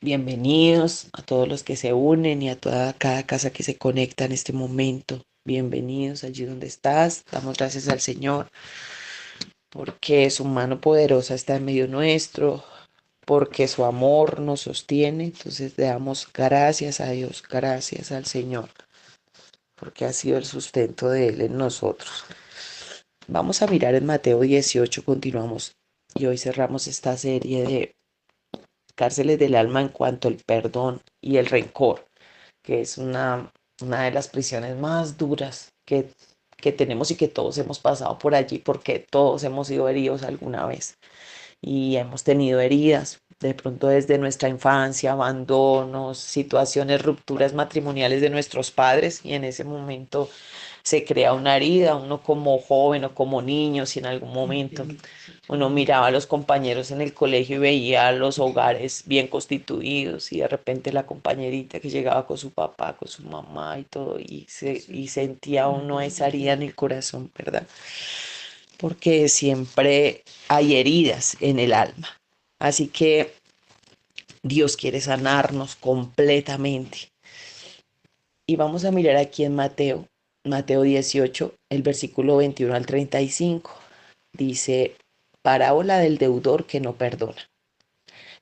Bienvenidos a todos los que se unen y a cada casa que se conecta en este momento. Bienvenidos allí donde estás. Damos gracias al Señor porque su mano poderosa está en medio nuestro, porque su amor nos sostiene. Entonces le damos gracias a Dios, gracias al Señor, porque ha sido el sustento de Él en nosotros. Vamos a mirar en Mateo 18, continuamos y hoy cerramos esta serie de cárceles del alma en cuanto al perdón y el rencor, que es una de las prisiones más duras que tenemos y que todos hemos pasado por allí porque todos hemos sido heridos alguna vez y hemos tenido heridas, de pronto desde nuestra infancia, abandonos, situaciones, rupturas matrimoniales de nuestros padres y en ese momento se crea una herida, uno como joven o como niño, si en algún momento uno miraba a los compañeros en el colegio y veía los hogares bien constituidos y de repente la compañerita que llegaba con su papá, con su mamá y todo, y sentía uno esa herida en el corazón, ¿verdad? Porque siempre hay heridas en el alma. Así que Dios quiere sanarnos completamente. Y vamos a mirar aquí en Mateo 18, el versículo 21 al 35. Dice, parábola del deudor que no perdona.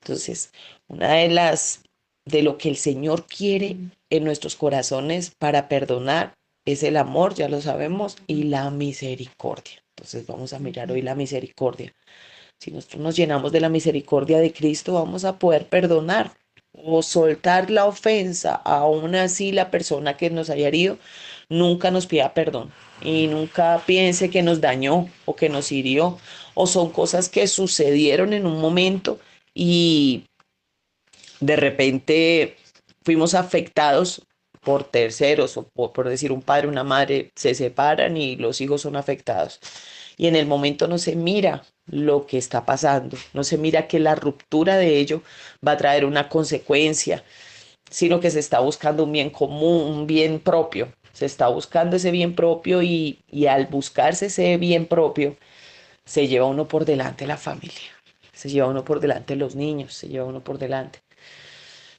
Entonces, una de lo que el Señor quiere en nuestros corazones para perdonar es el amor, ya lo sabemos, y la misericordia. Entonces, vamos a mirar hoy la misericordia. Si nosotros nos llenamos de la misericordia de Cristo, vamos a poder perdonar o soltar la ofensa. Aún así, la persona que nos haya herido nunca nos pida perdón y nunca piense que nos dañó o que nos hirió o son cosas que sucedieron en un momento y de repente fuimos afectados por terceros o por decir un padre, una madre, se separan y los hijos son afectados. Y en el momento no se mira lo que está pasando, no se mira que la ruptura de ello va a traer una consecuencia, sino que se está buscando un bien común, un bien propio. Se está buscando ese bien propio y al buscarse ese bien propio, se lleva uno por delante la familia, se lleva uno por delante los niños, se lleva uno por delante.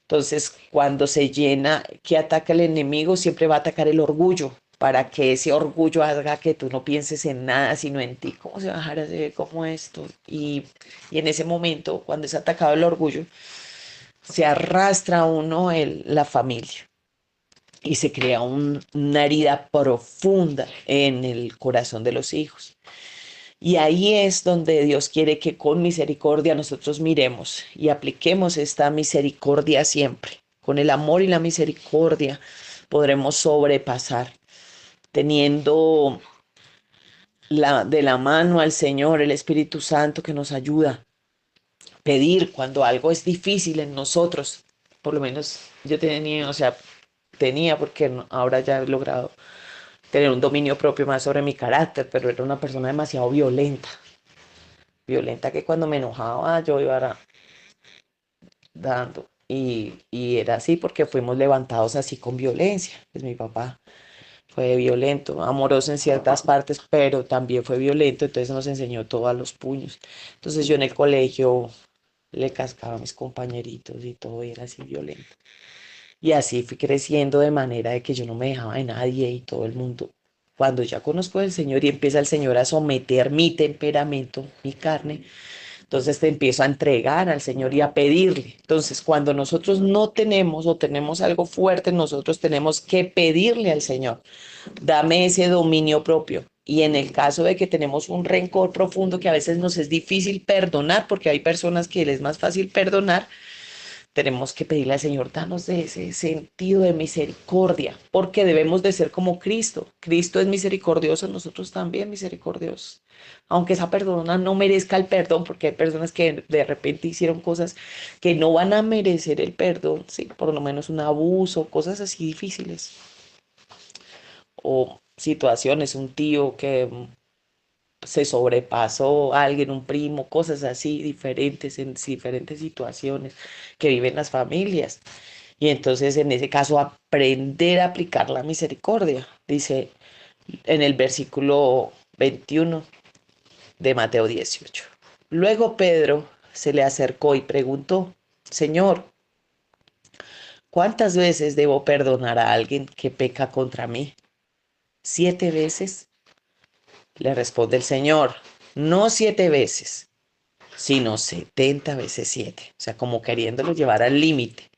Entonces, cuando se llena, ¿qué ataca el enemigo? Siempre va a atacar el orgullo, para que ese orgullo haga que tú no pienses en nada, sino en ti. ¿Cómo se va a dejar hacer como esto? Y en ese momento, cuando es atacado el orgullo, se arrastra a uno la familia y se crea una herida profunda en el corazón de los hijos. Y ahí es donde Dios quiere que con misericordia nosotros miremos y apliquemos esta misericordia siempre. Con el amor y la misericordia podremos sobrepasar, teniendo de la mano al Señor, el Espíritu Santo que nos ayuda. Pedir cuando algo es difícil en nosotros, por lo menos yo tenía, o sea, tenía porque ahora ya he logrado tener un dominio propio más sobre mi carácter, pero era una persona demasiado violenta que cuando me enojaba yo iba dando. Y era así porque fuimos levantados así con violencia. Pues mi papá fue violento, amoroso en ciertas partes, pero también fue violento, entonces nos enseñó todo a los puños. Entonces yo en el colegio le cascaba a mis compañeritos y todo y era así violento. Y así fui creciendo de manera de que yo no me dejaba de nadie y todo el mundo. Cuando ya conozco al Señor y empieza el Señor a someter mi temperamento, mi carne, entonces te empiezo a entregar al Señor y a pedirle. Entonces, cuando nosotros no tenemos o tenemos algo fuerte, nosotros tenemos que pedirle al Señor, dame ese dominio propio. Y en el caso de que tenemos un rencor profundo que a veces nos es difícil perdonar, porque hay personas que les es más fácil perdonar, tenemos que pedirle al Señor, danos de ese sentido de misericordia, porque debemos de ser como Cristo. Cristo es misericordioso, nosotros también misericordiosos. Aunque esa persona no merezca el perdón, porque hay personas que de repente hicieron cosas que no van a merecer el perdón, sí, por lo menos un abuso, cosas así difíciles. O situaciones, un tío que se sobrepasó a alguien, un primo, cosas así diferentes en diferentes situaciones que viven las familias. Y entonces en ese caso aprender a aplicar la misericordia, dice en el versículo 21 de Mateo 18. Luego Pedro se le acercó y preguntó: Señor, ¿cuántas veces debo perdonar a alguien que peca contra mí? ¿7 veces? Le responde el Señor: no 7 veces, sino 70 veces 7. O sea, como queriéndolo llevar al límite.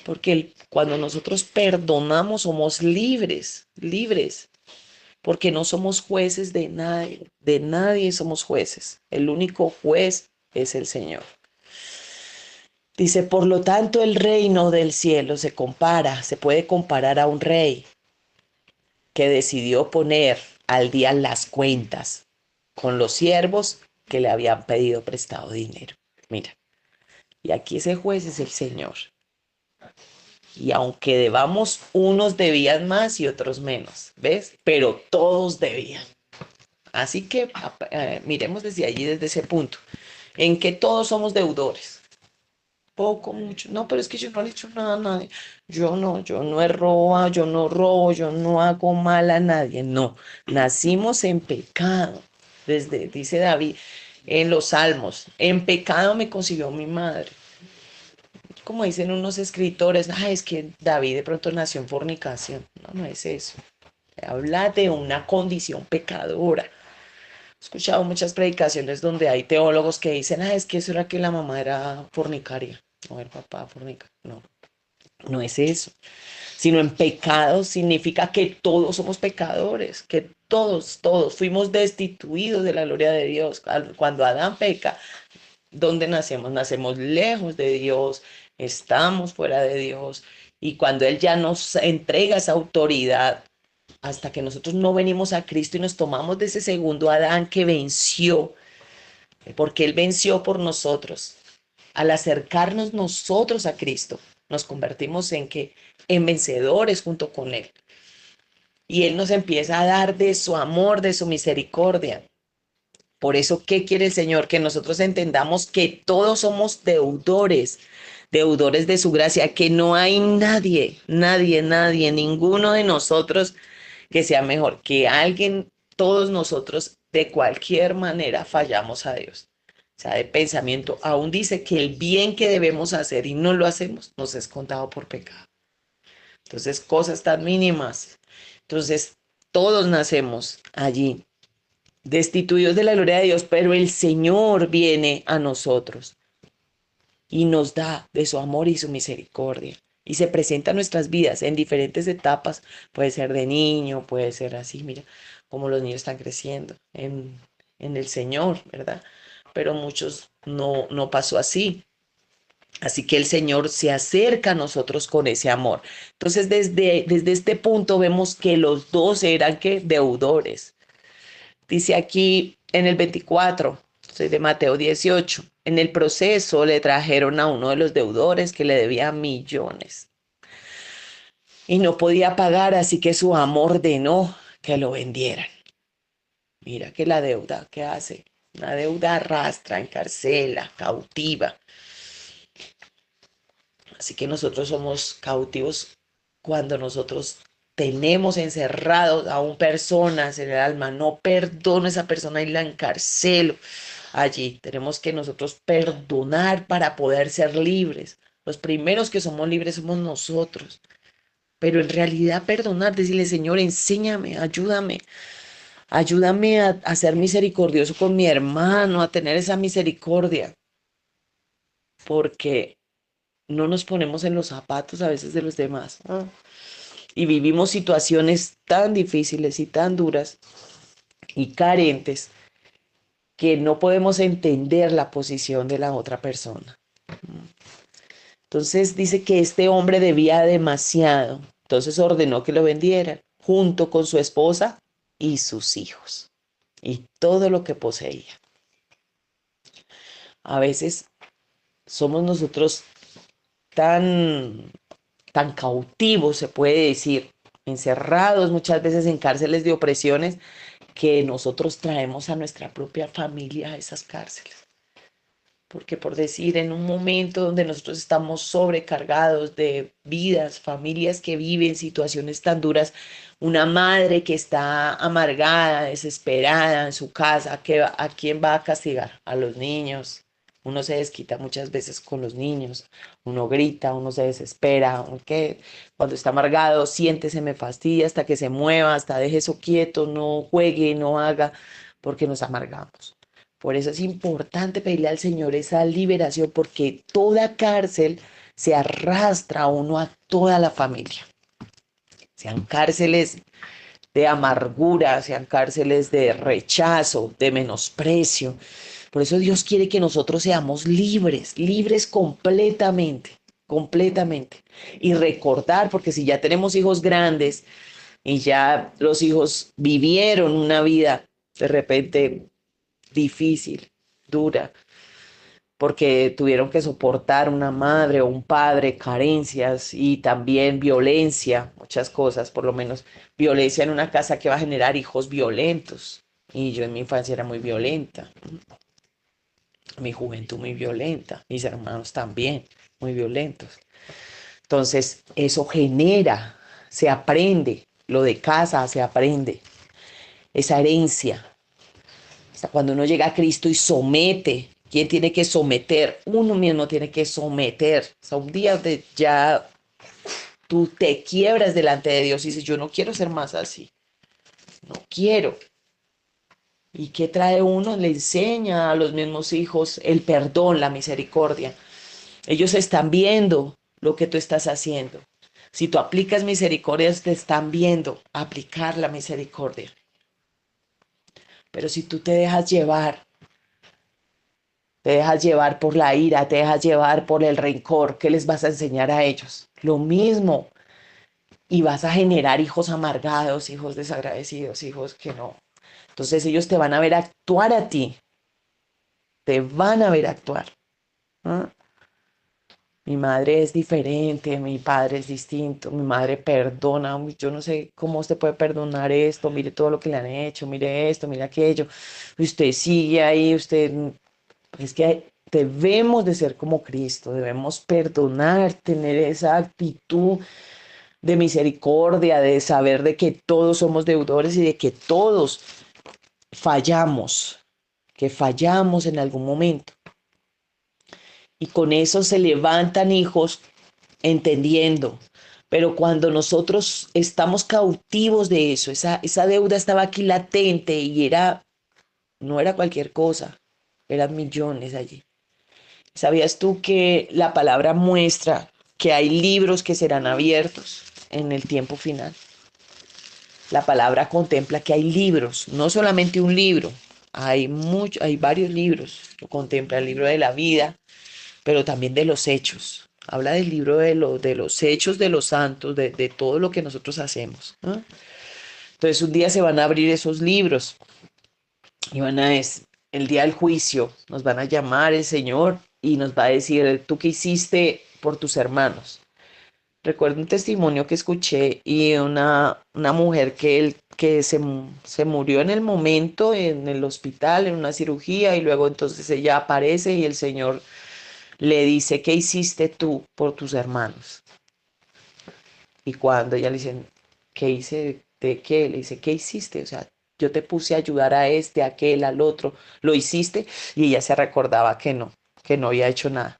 Porque cuando nosotros perdonamos somos libres, libres. Porque no somos jueces de nadie somos jueces. El único juez es el Señor. Dice, por lo tanto, el reino del cielo se puede comparar a un rey que decidió poner al día las cuentas con los siervos que le habían pedido prestado dinero. Mira, y aquí ese juez es el Señor. Y aunque debamos, unos debían más y otros menos, ¿ves? Pero todos debían. Así que miremos desde allí, desde ese punto, en que todos somos deudores. Poco, mucho. No, pero es que yo no le he hecho nada a nadie. Yo no he robado, yo no robo, yo no hago mal a nadie. No, nacimos en pecado. Dice David en los Salmos, en pecado me concibió mi madre. Como dicen unos escritores, es que David de pronto nació en fornicación. No, no es eso. Habla de una condición pecadora. He escuchado muchas predicaciones donde hay teólogos que dicen, es que eso era que la mamá era fornicaria o el papá fornica. No, no es eso. Sino en pecado significa que todos somos pecadores, que todos fuimos destituidos de la gloria de Dios. Cuando Adán peca, ¿dónde nacemos? Nacemos lejos de Dios, estamos fuera de Dios. Y cuando Él ya nos entrega esa autoridad, hasta que nosotros no venimos a Cristo y nos tomamos de ese segundo Adán que venció, porque Él venció por nosotros. Al acercarnos nosotros a Cristo, nos convertimos en vencedores junto con Él. Y Él nos empieza a dar de su amor, de su misericordia. Por eso, ¿qué quiere el Señor? Que nosotros entendamos que todos somos deudores, deudores de su gracia, que no hay nadie, ninguno de nosotros que sea mejor que alguien. Todos nosotros de cualquier manera fallamos a Dios. O sea, de pensamiento, aún dice que el bien que debemos hacer y no lo hacemos, nos es contado por pecado. Entonces, cosas tan mínimas. Entonces, todos nacemos allí, destituidos de la gloria de Dios, pero el Señor viene a nosotros y nos da de su amor y su misericordia. Y se presenta en nuestras vidas en diferentes etapas. Puede ser de niño, puede ser así, mira, como los niños están creciendo en el Señor, ¿verdad? Pero muchos no pasó así. Así que el Señor se acerca a nosotros con ese amor. Entonces, desde este punto vemos que los dos eran ¿qué? Deudores. Dice aquí en el 24, soy de Mateo 18, en el proceso le trajeron a uno de los deudores que le debía millones y no podía pagar, así que su amo ordenó que lo vendieran. Mira que la deuda, ¿qué hace? Una deuda arrastra, encarcela, cautiva. Así que nosotros somos cautivos cuando nosotros tenemos encerrados aún personas en el alma. No perdono a esa persona y la encarcelo allí. Tenemos que nosotros perdonar para poder ser libres. Los primeros que somos libres somos nosotros. Pero en realidad perdonar, decirle, Señor, enséñame, ayúdame a ser misericordioso con mi hermano, a tener esa misericordia. Porque no nos ponemos en los zapatos a veces de los demás. Y vivimos situaciones tan difíciles y tan duras y carentes que no podemos entender la posición de la otra persona. Entonces dice que este hombre debía demasiado. Entonces ordenó que lo vendieran junto con su esposa y sus hijos y todo lo que poseía. A veces somos nosotros tan cautivos, se puede decir, encerrados muchas veces en cárceles de opresiones, que nosotros traemos a nuestra propia familia a esas cárceles. Porque por decir, en un momento donde nosotros estamos sobrecargados de vidas, familias que viven situaciones tan duras, una madre que está amargada, desesperada en su casa, ¿a quién va a castigar? A los niños, Uno se desquita muchas veces con los niños, uno grita, uno se desespera, aunque cuando está amargado, siéntese, me fastidia hasta que se mueva, hasta deje eso quieto, no juegue, no haga, porque nos amargamos. Por eso es importante pedirle al Señor esa liberación, porque toda cárcel se arrastra a uno a toda la familia. Sean cárceles de amargura, sean cárceles de rechazo, de menosprecio. Por eso Dios quiere que nosotros seamos libres, libres completamente, completamente. Y recordar, porque si ya tenemos hijos grandes y ya los hijos vivieron una vida de repente difícil, dura, porque tuvieron que soportar una madre o un padre, carencias y también violencia, muchas cosas, por lo menos violencia en una casa que va a generar hijos violentos. Y yo en mi infancia era muy violenta, mi juventud muy violenta, mis hermanos también muy violentos. Entonces, eso genera, se aprende, lo de casa se aprende, esa herencia. Hasta cuando uno llega a Cristo y somete, ¿quién tiene que someter? Uno mismo tiene que someter. O sea, un día de ya tú te quiebras delante de Dios y dices, yo no quiero ser más así, no quiero. ¿Y qué trae uno? Le enseña a los mismos hijos el perdón, la misericordia. Ellos están viendo lo que tú estás haciendo. Si tú aplicas misericordia, te están viendo aplicar la misericordia. Pero si tú te dejas llevar por la ira, te dejas llevar por el rencor, ¿qué les vas a enseñar a ellos? Lo mismo. Y vas a generar hijos amargados, hijos desagradecidos, hijos que no. Entonces ellos te van a ver actuar a ti, te van a ver actuar. ¿Ah? Mi madre es diferente, mi padre es distinto, mi madre perdona, uy, yo no sé cómo usted puede perdonar esto, mire todo lo que le han hecho, mire esto, mire aquello, usted sigue ahí, es que debemos de ser como Cristo, debemos perdonar, tener esa actitud de misericordia, de saber de que todos somos deudores y de que todos fallamos, que fallamos en algún momento. Y con eso se levantan hijos entendiendo. Pero cuando nosotros estamos cautivos de eso, esa deuda estaba aquí latente y no era cualquier cosa, eran millones allí. ¿Sabías tú que la palabra muestra que hay libros que serán abiertos en el tiempo final? La palabra contempla que hay libros, no solamente un libro, hay varios libros. Lo contempla el libro de la vida, pero también de los hechos. Habla del libro de los hechos de los santos, de todo lo que nosotros hacemos, ¿no? Entonces un día se van a abrir esos libros y el día del juicio, nos van a llamar el Señor y nos va a decir, ¿tú qué hiciste por tus hermanos? Recuerdo un testimonio que escuché y una mujer se murió en el momento en el hospital, en una cirugía, y luego entonces ella aparece y el Señor le dice, ¿qué hiciste tú por tus hermanos? Y cuando ella le dice, ¿qué hice de qué? Le dice, ¿qué hiciste? O sea, yo te puse a ayudar a este, a aquel, al otro, ¿lo hiciste? Y ella se recordaba que no había hecho nada.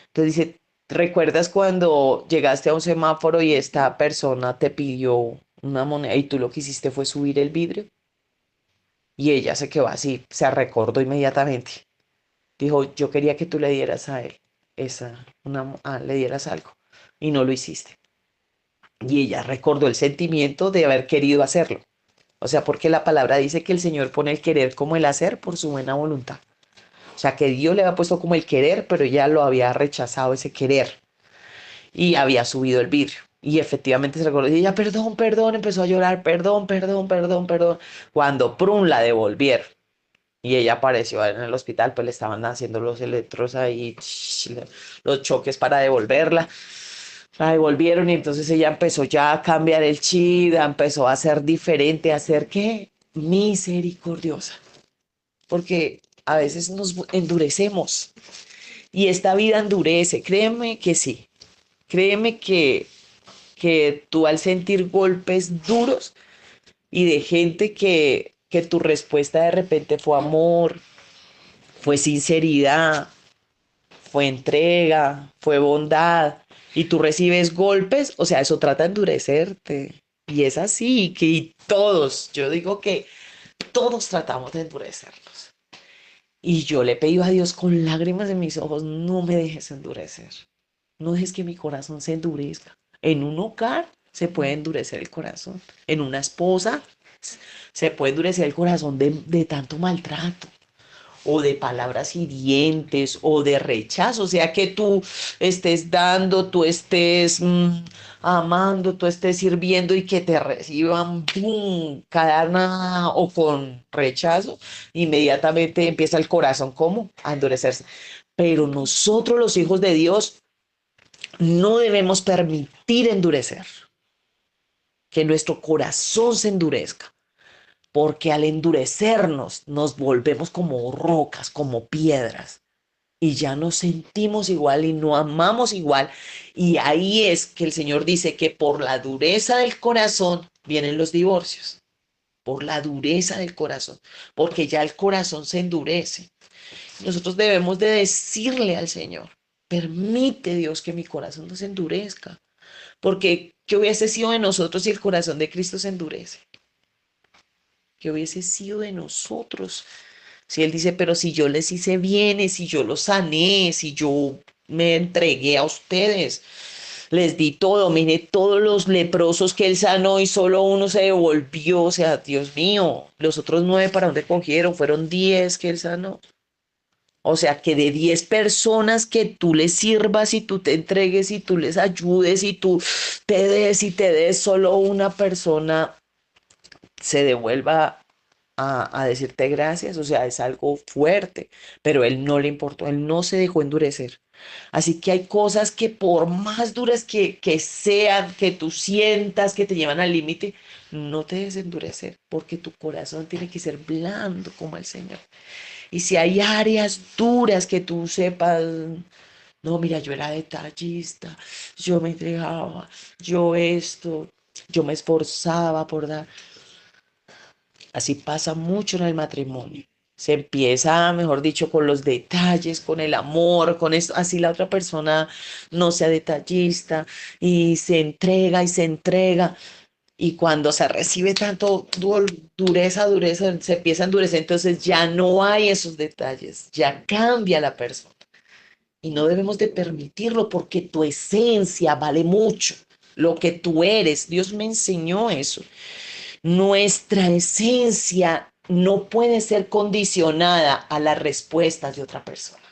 Entonces dice, ¿recuerdas cuando llegaste a un semáforo y esta persona te pidió una moneda y tú lo que hiciste fue subir el vidrio? Y ella se quedó así, se recordó inmediatamente. Dijo, yo quería que tú le dieras a él le dieras algo y no lo hiciste. Y ella recordó el sentimiento de haber querido hacerlo. O sea, porque la palabra dice que el Señor pone el querer como el hacer por su buena voluntad. O sea, que Dios le había puesto como el querer, pero ella lo había rechazado ese querer y había subido el vidrio. Y efectivamente se recordó, y ella, perdón, perdón, empezó a llorar, perdón, perdón, perdón, perdón. Cuando Prun la devolvieron y ella apareció en el hospital, pues le estaban haciendo los electros ahí, los choques para devolverla. La devolvieron y entonces ella empezó ya a cambiar el chip, empezó a ser diferente, a ser ¿qué? Misericordiosa. Porque a veces nos endurecemos y esta vida endurece, créeme que sí. Créeme que tú al sentir golpes duros y de gente que tu respuesta de repente fue amor, fue sinceridad, fue entrega, fue bondad, y tú recibes golpes, o sea, eso trata de endurecerte. Y es así, que todos, yo digo que todos tratamos de endurecernos. Y yo le pedí a Dios con lágrimas en mis ojos, no me dejes endurecer, no dejes que mi corazón se endurezca. En un hogar se puede endurecer el corazón, en una esposa se puede endurecer el corazón de tanto maltrato o de palabras hirientes o de rechazo, o sea que tú estés dando, tú estés amando, tú estés sirviendo y que te reciban ¡pum! Cadena o con rechazo, inmediatamente empieza el corazón como a endurecerse. Pero nosotros los hijos de Dios no debemos permitir endurecer, que nuestro corazón se endurezca porque al endurecernos nos volvemos como rocas, como piedras, y ya no sentimos igual y no amamos igual. Y ahí es que el Señor dice que por la dureza del corazón vienen los divorcios, por la dureza del corazón, porque ya el corazón se endurece. Nosotros debemos de decirle al Señor, permite Dios que mi corazón no se endurezca, porque ¿qué hubiese sido de nosotros si el corazón de Cristo se endurece? ¿Qué hubiese sido de nosotros? Si Él dice, pero si yo les hice bienes, si yo los sané, si yo me entregué a ustedes, les di todo, mire todos los leprosos que Él sanó y solo uno se devolvió, o sea, Dios mío, los otros 9 para dónde cogieron, fueron 10 que Él sanó. O sea, que de 10 personas que tú les sirvas y tú te entregues y tú les ayudes y tú te des y te des, solo una persona se devuelva a decirte gracias, o sea, es algo fuerte, pero él no le importó, él no se dejó endurecer. Así que hay cosas que por más duras que sean, que tú sientas que te llevan al límite, no te dejes endurecer, porque tu corazón tiene que ser blando como el Señor. Y si hay áreas duras que tú sepas, no, mira, yo era detallista, yo me entregaba, yo esto, yo me esforzaba por dar. Así pasa mucho en el matrimonio. Se empieza, mejor dicho, con los detalles, con el amor, con esto. Así la otra persona no sea detallista y se entrega y se entrega. Y cuando se recibe tanto dureza, dureza, se empieza a endurecer, entonces ya no hay esos detalles, ya cambia la persona. Y no debemos de permitirlo porque tu esencia vale mucho, lo que tú eres. Dios me enseñó eso. Nuestra esencia no puede ser condicionada a las respuestas de otra persona,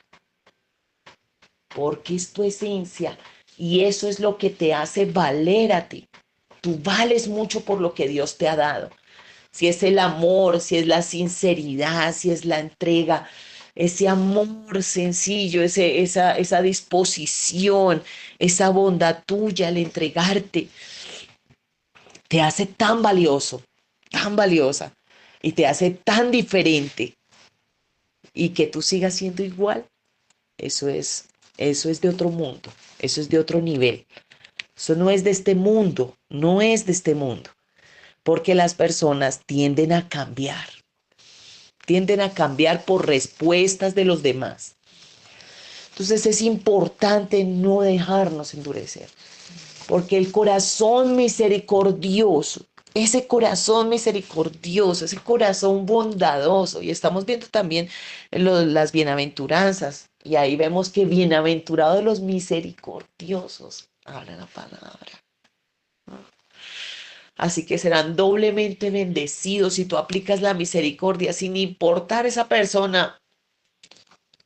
porque es tu esencia y eso es lo que te hace valer a ti. Tú vales mucho por lo que Dios te ha dado. Si es el amor, si es la sinceridad, si es la entrega, ese amor sencillo, esa disposición, esa bondad tuya al entregarte, te hace tan valioso, tan valiosa y te hace tan diferente y que tú sigas siendo igual, eso es, eso es de otro mundo, eso es de otro nivel. Eso no es de este mundo, no es de este mundo, porque las personas tienden a cambiar por respuestas de los demás. Entonces es importante no dejarnos endurecer, porque el corazón misericordioso, ese corazón bondadoso, y estamos viendo también las bienaventuranzas, y ahí vemos que bienaventurados los misericordiosos, habla la palabra. Así que serán doblemente bendecidos si tú aplicas la misericordia, sin importar esa persona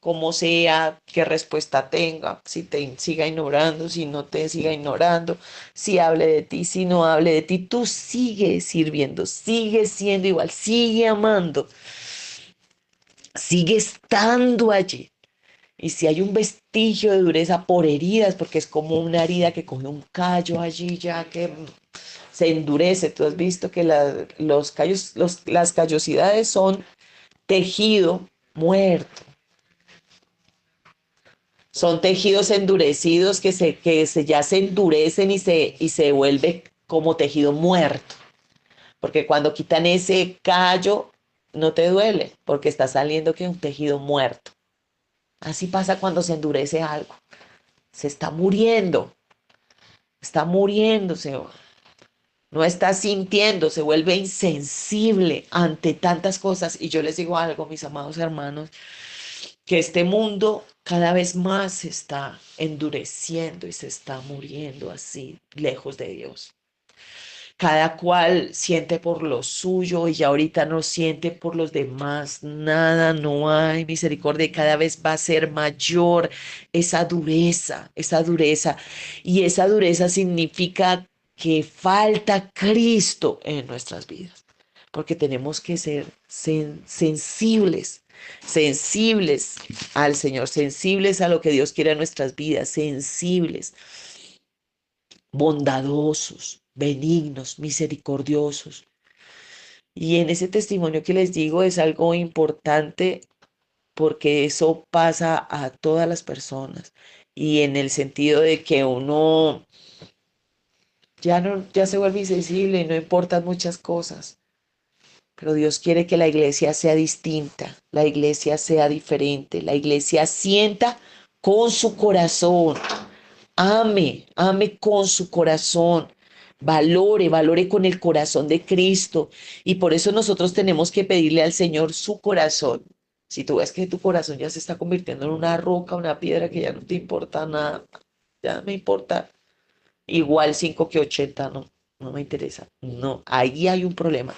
como sea, qué respuesta tenga, si te siga ignorando, si no te siga ignorando, si hable de ti, si no hable de ti, tú sigue sirviendo, sigue siendo igual, sigue amando, sigue estando allí. Y si hay un vestigio de dureza por heridas, porque es como una herida que coge un callo allí ya que se endurece. Tú has visto que los callos, las callosidades son tejido muerto. Son tejidos endurecidos ya se endurecen y se vuelve como tejido muerto. Porque cuando quitan ese callo, no te duele, porque está saliendo que un tejido muerto. Así pasa cuando se endurece algo. Se está muriéndose, no está sintiendo, se vuelve insensible ante tantas cosas. Y yo les digo algo, mis amados hermanos, que este mundo cada vez más se está endureciendo y se está muriendo así, lejos de Dios. Cada cual siente por lo suyo y ya ahorita no siente por los demás nada, no hay misericordia y cada vez va a ser mayor esa dureza, esa dureza. Y esa dureza significa que falta Cristo en nuestras vidas, porque tenemos que ser sensibles, sensibles al Señor, sensibles a lo que Dios quiere en nuestras vidas, sensibles, bondadosos, benignos, misericordiosos. Y en ese testimonio que les digo es algo importante porque eso pasa a todas las personas y en el sentido de que uno ya no, ya se vuelve insensible y no importan muchas cosas, pero Dios quiere que la iglesia sea distinta, la iglesia sea diferente, la iglesia sienta con su corazón. Ame, ame con su corazón, valore, valore con el corazón de Cristo. Y por eso nosotros tenemos que pedirle al Señor su corazón. Si tú ves que tu corazón ya se está convirtiendo en una roca, una piedra que ya no te importa nada, ya no me importa, igual 5 que 80, no, no me interesa. No, ahí hay un problema.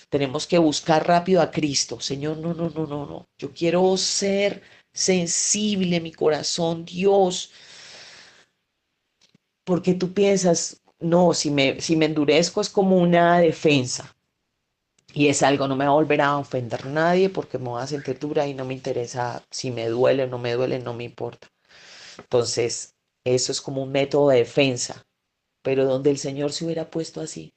Tenemos que buscar rápido a Cristo. Señor, no, no, no, no, no. Yo quiero ser sensible, mi corazón, Dios. Porque tú piensas, no, si me endurezco es como una defensa y es algo, no me va a volver a ofender a nadie porque me voy a sentir dura y no me interesa si me duele o no me duele, no me importa. Entonces, eso es como un método de defensa, pero donde el Señor se hubiera puesto así,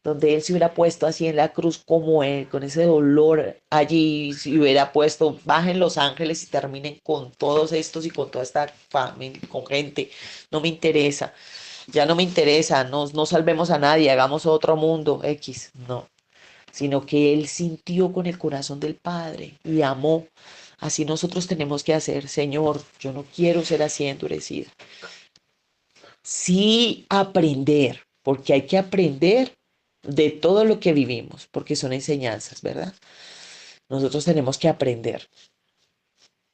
donde Él se hubiera puesto así en la cruz como Él, con ese dolor allí, si hubiera puesto, bajen los ángeles y terminen con todos estos y con toda esta familia, con gente, no me interesa. Ya no me interesa, no, no salvemos a nadie, hagamos otro mundo X, no, sino que Él sintió con el corazón del Padre y amó. Así nosotros tenemos que hacer, Señor, yo no quiero ser así endurecida. Sí aprender, porque hay que aprender de todo lo que vivimos, porque son enseñanzas, ¿verdad? Nosotros tenemos que aprender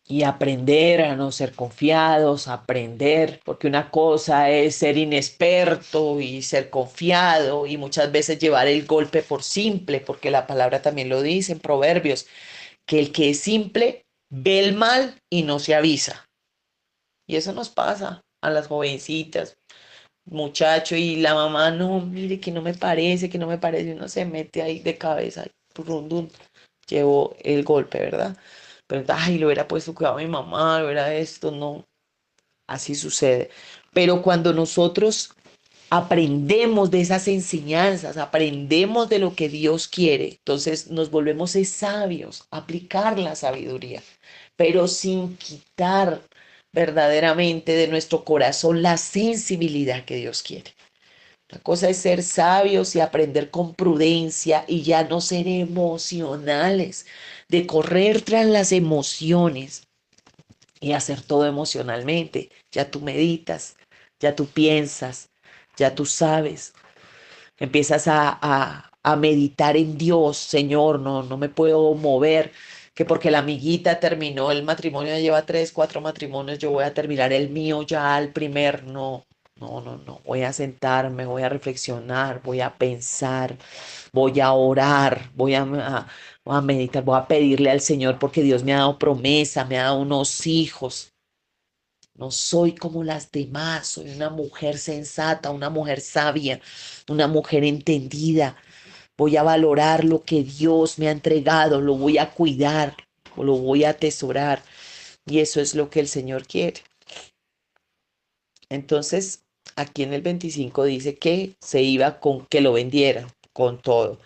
y aprender a no ser confiados, aprender, porque una cosa es ser inexperto y ser confiado y muchas veces llevar el golpe por simple, porque la palabra también lo dice en Proverbios, que el que es simple ve el mal y no se avisa. Y eso nos pasa a las jovencitas, muchacho, y la mamá, no, mire que no me parece, que no me parece, uno se mete ahí de cabeza, purundún, llevó el golpe, ¿verdad? Pero, ay, lo hubiera puesto cuidado a mi mamá, lo hubiera esto, no, así sucede. Pero cuando nosotros aprendemos de esas enseñanzas, aprendemos de lo que Dios quiere, entonces nos volvemos sabios, aplicar la sabiduría, pero sin quitar verdaderamente de nuestro corazón la sensibilidad que Dios quiere. La cosa es ser sabios y aprender con prudencia y ya no ser emocionales, de correr tras las emociones y hacer todo emocionalmente. Ya tú meditas, ya tú piensas, ya tú sabes, empiezas a meditar en Dios, Señor, no, no me puedo mover, que porque la amiguita terminó el matrimonio, ya lleva 3, 4 matrimonios, yo voy a terminar el mío ya al primer, no. No, no, no. Voy a sentarme, voy a reflexionar, voy a pensar, voy a orar, voy a meditar, voy a pedirle al Señor porque Dios me ha dado promesa, me ha dado unos hijos. No soy como las demás, soy una mujer sensata, una mujer sabia, una mujer entendida. Voy a valorar lo que Dios me ha entregado, lo voy a cuidar, o lo voy a atesorar. Y eso es lo que el Señor quiere. Entonces, aquí en el 25 dice que se iba con que lo vendieran, con todo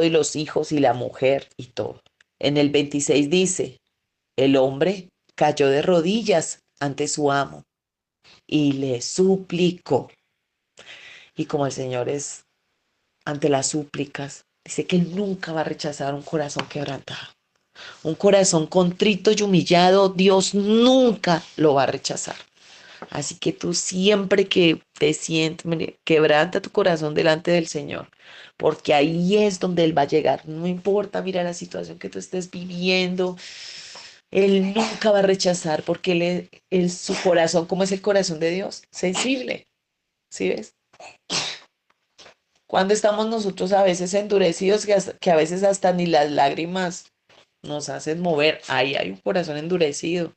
y los hijos y la mujer y todo. En el 26 dice, el hombre cayó de rodillas ante su amo y le suplicó. Y como el Señor es ante las súplicas, dice que Él nunca va a rechazar un corazón quebrantado. Un corazón contrito y humillado, Dios nunca lo va a rechazar. Así que tú siempre que te sientes, mire, quebranta tu corazón delante del Señor, porque ahí es donde Él va a llegar. No importa, mira la situación que tú estés viviendo, Él nunca va a rechazar, porque su corazón, ¿cómo es el corazón de Dios? Sensible, ¿sí ves? Cuando estamos nosotros a veces endurecidos, que a veces hasta ni las lágrimas nos hacen mover, ahí hay un corazón endurecido.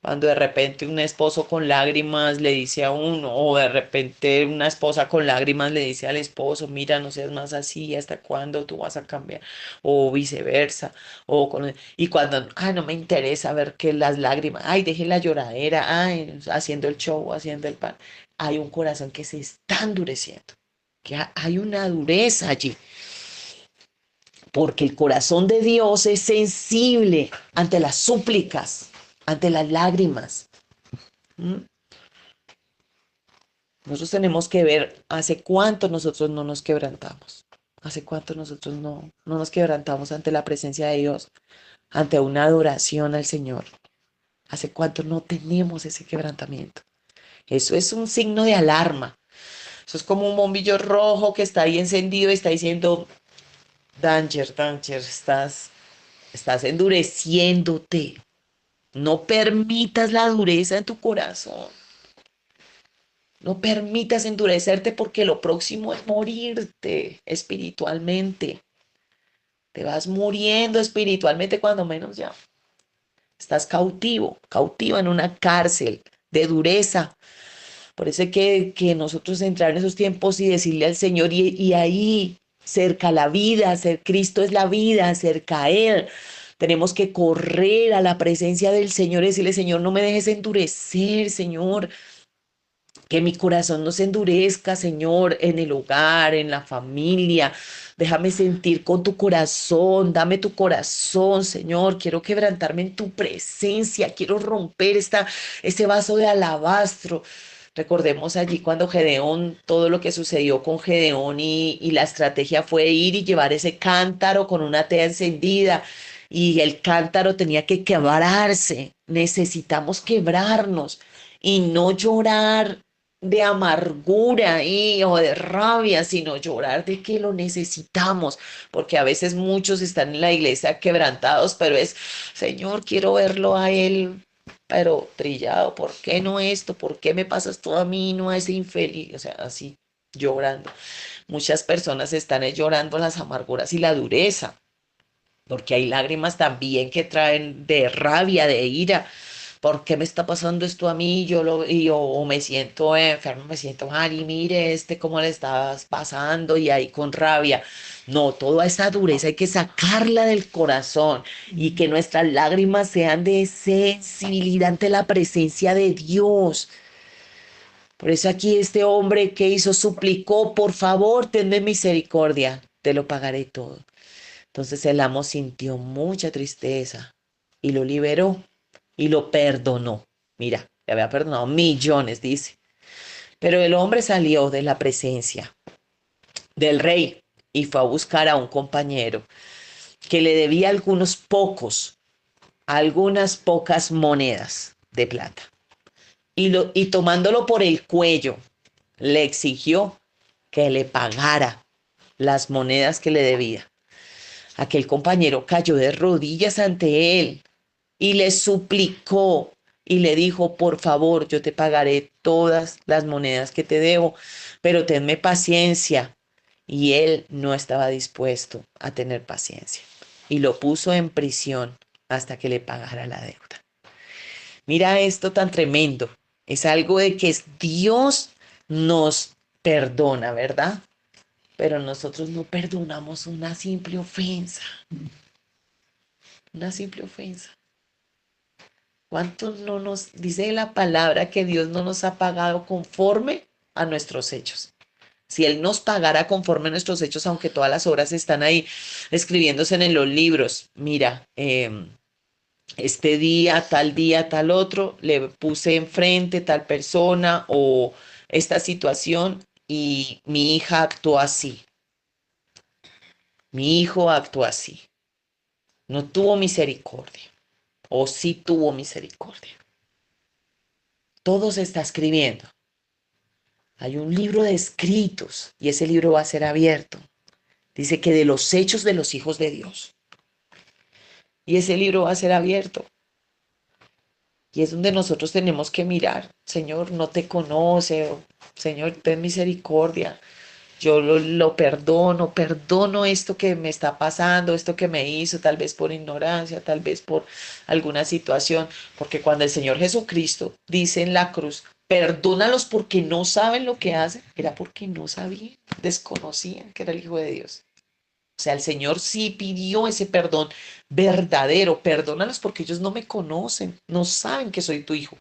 Cuando de repente un esposo con lágrimas le dice a uno, o de repente una esposa con lágrimas le dice al esposo, mira, no seas más así, ¿hasta cuándo tú vas a cambiar? O viceversa. Y cuando, ay, no me interesa ver que las lágrimas, ay, deje la lloradera, ay, haciendo el show, haciendo el pan. Hay un corazón que se está endureciendo, que hay una dureza allí, porque el corazón de Dios es sensible ante las súplicas, ante las lágrimas. ¿Mm? Nosotros tenemos que ver hace cuánto nosotros no nos quebrantamos, hace cuánto nosotros no nos quebrantamos ante la presencia de Dios, ante una adoración al Señor, hace cuánto no tenemos ese quebrantamiento. Eso es un signo de alarma, eso es como un bombillo rojo que está ahí encendido y está diciendo, danger, danger, estás endureciéndote, no permitas la dureza en tu corazón. No permitas endurecerte porque lo próximo es morirte espiritualmente. Te vas muriendo espiritualmente cuando menos ya. Estás cautivo, cautiva en una cárcel de dureza. Por eso hay que nosotros entrar en esos tiempos y decirle al Señor y ahí, cerca a la vida, ser Cristo es la vida, cerca a Él. Tenemos que correr a la presencia del Señor y decirle, Señor, no me dejes endurecer, Señor. Que mi corazón no se endurezca, Señor, en el hogar, en la familia. Déjame sentir con tu corazón, dame tu corazón, Señor. Quiero quebrantarme en tu presencia, quiero romper ese vaso de alabastro. Recordemos allí cuando Gedeón, todo lo que sucedió con Gedeón y la estrategia fue ir y llevar ese cántaro con una tea encendida y el cántaro tenía que quebrarse. Necesitamos quebrarnos y no llorar de amargura o de rabia, sino llorar de que lo necesitamos, porque a veces muchos están en la iglesia quebrantados, pero es, Señor, quiero verlo a Él, pero trillado, ¿por qué no esto? ¿Por qué me pasas todo a mí, no a ese infeliz? O sea, así, llorando. Muchas personas están llorando las amarguras y la dureza, porque hay lágrimas también que traen de rabia, de ira. ¿Por qué me está pasando esto a mí? O me siento enfermo, me siento mal y mire cómo le estás pasando y ahí con rabia. No, toda esa dureza hay que sacarla del corazón y que nuestras lágrimas sean de sensibilidad ante la presencia de Dios. Por eso aquí este hombre que hizo suplicó, por favor, tenme misericordia, te lo pagaré todo. Entonces el amo sintió mucha tristeza y lo liberó y lo perdonó. Mira, le había perdonado millones, dice. Pero el hombre salió de la presencia del rey y fue a buscar a un compañero que le debía algunas pocas monedas de plata. Y tomándolo por el cuello, le exigió que le pagara las monedas que le debía. Aquel compañero cayó de rodillas ante él y le suplicó y le dijo, por favor, yo te pagaré todas las monedas que te debo, pero tenme paciencia. Y él no estaba dispuesto a tener paciencia y lo puso en prisión hasta que le pagara la deuda. Mira esto tan tremendo. Es algo de que Dios nos perdona, ¿verdad? Pero nosotros no perdonamos una simple ofensa. ¿Cuánto no nos dice la palabra que Dios no nos ha pagado conforme a nuestros hechos? Si Él nos pagara conforme a nuestros hechos, aunque todas las obras están ahí escribiéndose en los libros, mira, este día, tal otro, le puse enfrente tal persona o esta situación y mi hija actuó así, mi hijo actuó así. No tuvo misericordia, o sí tuvo misericordia. Todo se está escribiendo. Hay un libro de escritos y ese libro va a ser abierto. Dice que de los hechos de los hijos de Dios. Y ese libro va a ser abierto. Y es donde nosotros tenemos que mirar, Señor, no te conoce, o, Señor, ten misericordia. Yo lo perdono esto que me está pasando, esto que me hizo, tal vez por ignorancia, tal vez por alguna situación, porque cuando el Señor Jesucristo dice en la cruz, perdónalos porque no saben lo que hacen, era porque no sabían, desconocían que era el Hijo de Dios. O sea, el Señor sí pidió ese perdón verdadero. Perdónalos porque ellos no me conocen, no saben que soy tu hijo.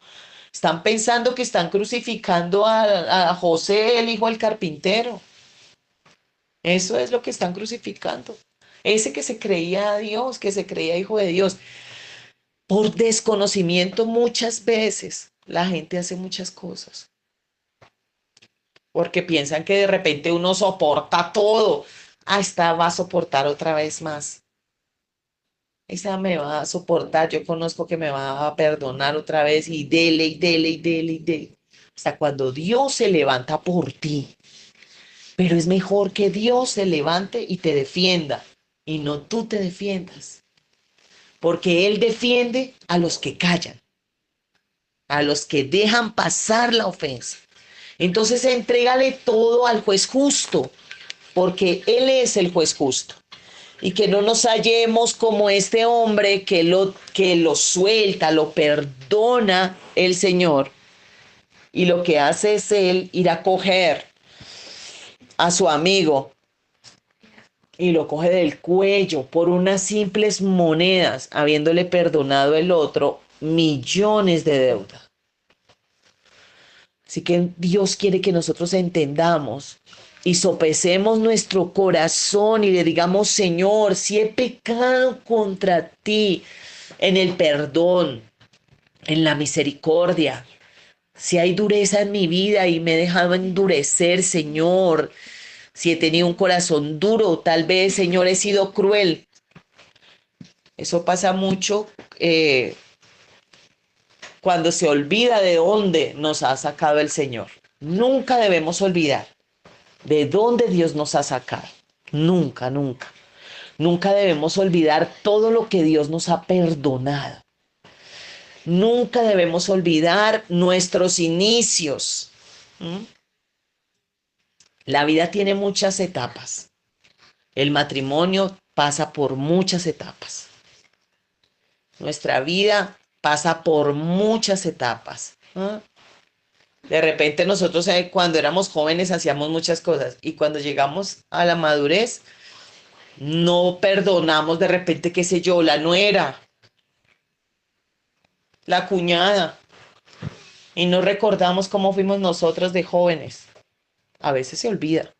Están pensando que están crucificando a José, el hijo del carpintero. Eso es lo que están crucificando. Ese que se creía a Dios, que se creía hijo de Dios. Por desconocimiento muchas veces la gente hace muchas cosas. Porque piensan que de repente uno soporta todo. Ah, esta va a soportar otra vez más. Esa me va a soportar, yo conozco que me va a perdonar otra vez y dele y dele y dele y dele. Hasta cuando Dios se levanta por ti. Pero es mejor que Dios se levante y te defienda y no tú te defiendas. Porque Él defiende a los que callan, a los que dejan pasar la ofensa. Entonces entrégale todo al juez justo, porque Él es el juez justo. Y que no nos hallemos como este hombre que lo suelta, lo perdona el Señor. Y lo que hace es él ir a coger a su amigo y lo coge del cuello por unas simples monedas, habiéndole perdonado el otro millones de deuda. Así que Dios quiere que nosotros entendamos y sopesemos nuestro corazón y le digamos, Señor, si he pecado contra ti en el perdón, en la misericordia, si hay dureza en mi vida y me he dejado endurecer, Señor, si he tenido un corazón duro, tal vez, Señor, he sido cruel. Eso pasa mucho cuando se olvida de dónde nos ha sacado el Señor. Nunca debemos olvidar de dónde Dios nos ha sacado. Nunca, nunca. Nunca debemos olvidar todo lo que Dios nos ha perdonado. Nunca debemos olvidar nuestros inicios. ¿Mm? La vida tiene muchas etapas. El matrimonio pasa por muchas etapas. Nuestra vida pasa por muchas etapas. ¿Ah? De repente nosotros cuando éramos jóvenes hacíamos muchas cosas y cuando llegamos a la madurez no perdonamos de repente, qué sé yo, la nuera, la cuñada y no recordamos cómo fuimos nosotros de jóvenes. A veces se olvida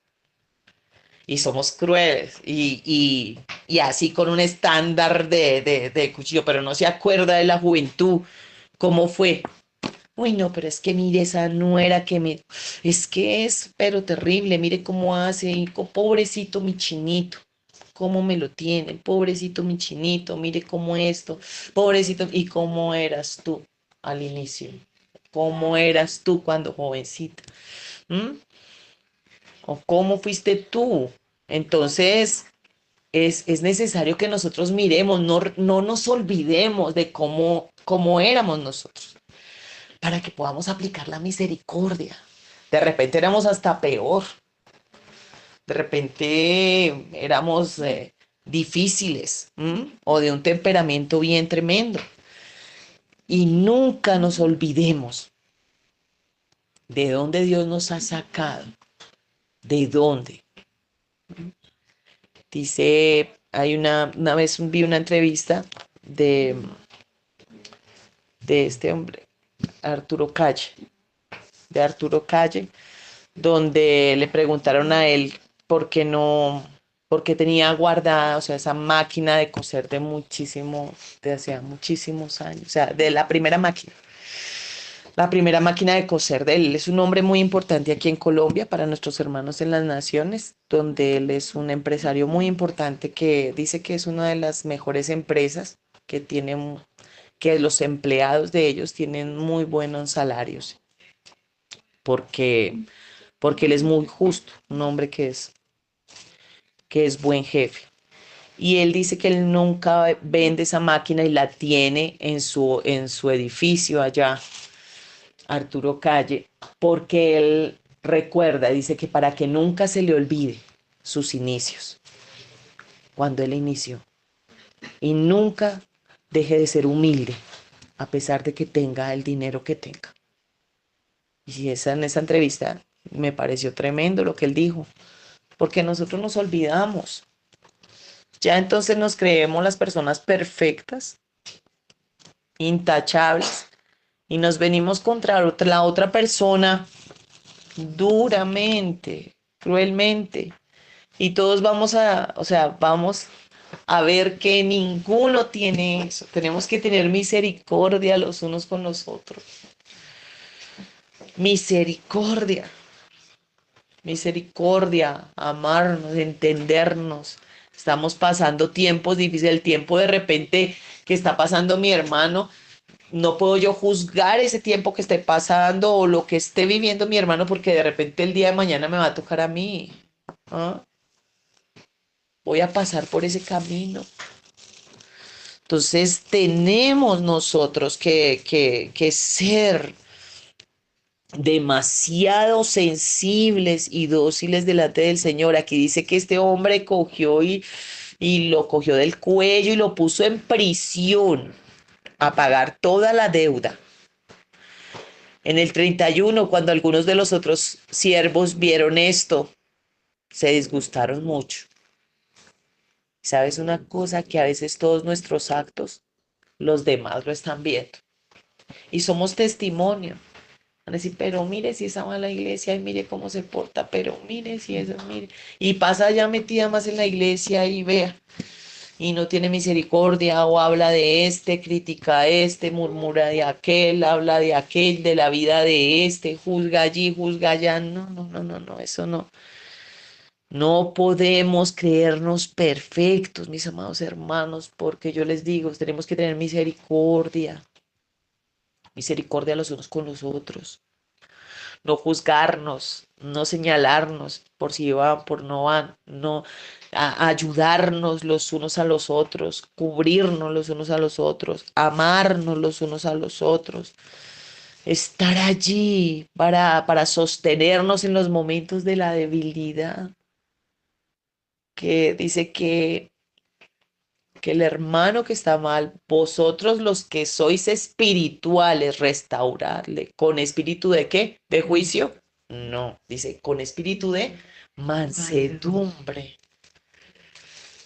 y somos crueles y así con un estándar de cuchillo, pero no se acuerda de la juventud, cómo fue. Uy, no, pero es que mire esa nuera que me... Es que es, pero terrible, mire cómo hace, y pobrecito mi chinito, cómo me lo tiene, pobrecito mi chinito, mire cómo esto, pobrecito, y cómo eras tú al inicio, cómo eras tú cuando jovencita, ¿m? O cómo fuiste tú. Entonces, es necesario que nosotros miremos, no nos olvidemos de cómo éramos nosotros para que podamos aplicar la misericordia. De repente éramos hasta peor, de repente éramos difíciles, ¿m? O de un temperamento bien tremendo. Y nunca nos olvidemos de dónde Dios nos ha sacado, de dónde. Dice, hay una vez vi una entrevista de este hombre, Arturo Calle, de Arturo Calle, donde le preguntaron a él por qué no, por qué tenía guardada, o sea, esa máquina de coser de hacía muchísimos años, o sea, de la primera máquina. la primera máquina de coser de él. Él es un hombre muy importante aquí en Colombia para nuestros hermanos en las naciones, donde él es un empresario muy importante que dice que es una de las mejores empresas que tienen, que los empleados de ellos tienen muy buenos salarios, porque, porque él es muy justo, un hombre que es buen jefe. Y él dice que él nunca vende esa máquina y la tiene en su edificio allá, Arturo Calle, porque él recuerda, dice que para que nunca se le olvide sus inicios, cuando él inició, y nunca deje de ser humilde, a pesar de que tenga el dinero que tenga. Y si esa, en esa entrevista me pareció tremendo lo que él dijo, porque nosotros nos olvidamos. Ya entonces nos creemos las personas perfectas, intachables, y nos venimos contra la otra persona duramente, cruelmente. Y todos vamos a, o sea, vamos a ver que ninguno tiene eso. Tenemos que tener misericordia los unos con los otros. Misericordia, misericordia, amarnos, entendernos. Estamos pasando tiempos difíciles, el tiempo de repente que está pasando mi hermano. No puedo yo juzgar ese tiempo que esté pasando o lo que esté viviendo mi hermano porque de repente el día de mañana me va a tocar a mí. ¿Ah? Voy a pasar por ese camino. Entonces tenemos nosotros que ser demasiado sensibles y dóciles delante del Señor. Aquí dice que este hombre cogió y lo cogió del cuello y lo puso en prisión a pagar toda la deuda. En el 31, cuando algunos de los otros siervos vieron esto, se disgustaron mucho. ¿Sabes una cosa? Que a veces todos nuestros actos, los demás lo están viendo. Y somos testimonio. Van a decir, pero mire si esa va a la iglesia y mire cómo se porta, pero mire si eso, mire. Y pasa ya metida más en la iglesia y vea. Y no tiene misericordia o habla de este, critica a este, murmura de aquel, habla de aquel, de la vida de este, juzga allí, juzga allá. No, no, no, no, no, eso no. No podemos creernos perfectos, mis amados hermanos, porque yo les digo, tenemos que tener misericordia, misericordia los unos con los otros, no juzgarnos, no señalarnos por si van, por no van, no ayudarnos los unos a los otros, cubrirnos los unos a los otros, amarnos los unos a los otros, estar allí para sostenernos en los momentos de la debilidad, que dice que el hermano que está mal, vosotros los que sois espirituales, restaurarle. ¿Con espíritu de qué? ¿De juicio? No, dice, con espíritu de mansedumbre.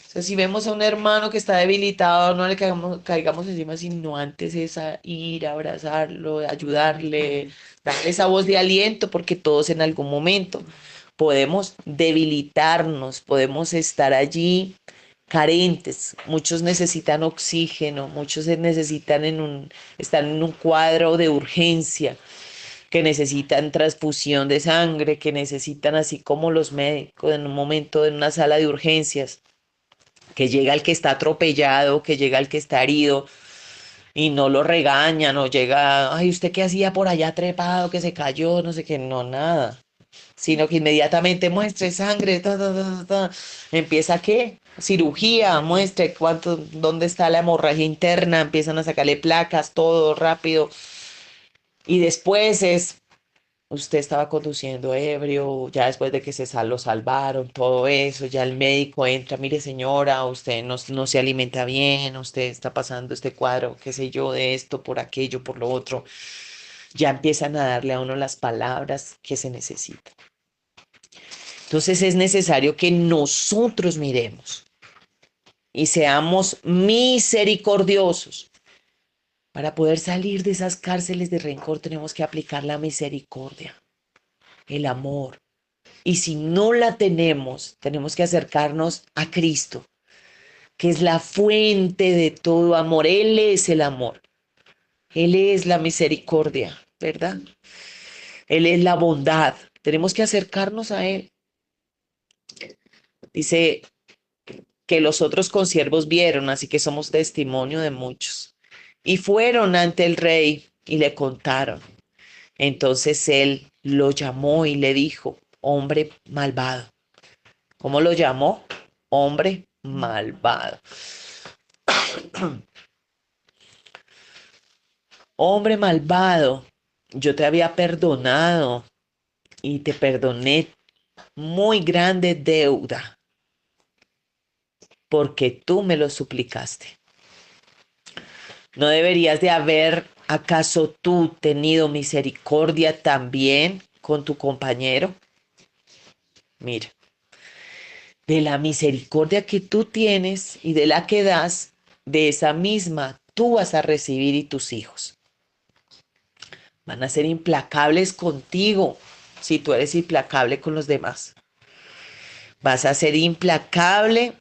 O sea, si vemos a un hermano que está debilitado, no le caigamos encima, sino antes es a ir a abrazarlo, ayudarle, darle esa voz de aliento, porque todos en algún momento podemos debilitarnos, podemos estar allí carentes, muchos necesitan oxígeno, muchos necesitan están en un cuadro de urgencia, que necesitan transfusión de sangre, que necesitan así como los médicos en un momento en una sala de urgencias, que llega el que está atropellado, que llega el que está herido y no lo regañan, o llega, ay, ¿usted qué hacía por allá trepado, que se cayó, no sé qué, no, nada, sino que inmediatamente muestre sangre, ta, ta, ta, ta. Empieza qué, cirugía, muestre cuánto, dónde está la hemorragia interna, empiezan a sacarle placas, todo rápido, y después es, usted estaba conduciendo ebrio, ya después de que lo salvaron, todo eso, ya el médico entra, mire señora, usted no se alimenta bien, usted está pasando este cuadro, qué sé yo, de esto, por aquello, por lo otro, ya empiezan a darle a uno las palabras que se necesitan. Entonces es necesario que nosotros miremos y seamos misericordiosos. Para poder salir de esas cárceles de rencor tenemos que aplicar la misericordia, el amor. Y si no la tenemos, tenemos que acercarnos a Cristo, que es la fuente de todo amor. Él es el amor. Él es la misericordia. ¿verdad? Él es la bondad. Tenemos que acercarnos a Él. Dice que los otros consiervos vieron, así que somos testimonio de muchos. Y fueron ante el rey y le contaron. Entonces él lo llamó y le dijo, hombre malvado. ¿Cómo lo llamó? Hombre malvado. Hombre malvado, yo te había perdonado y te perdoné muy grande deuda porque tú me lo suplicaste. ¿No deberías de haber acaso tú tenido misericordia también con tu compañero? Mira, de la misericordia que tú tienes y de la que das, de esa misma tú vas a recibir y tus hijos. Van a ser implacables contigo si tú eres implacable con los demás. Vas a ser implacable,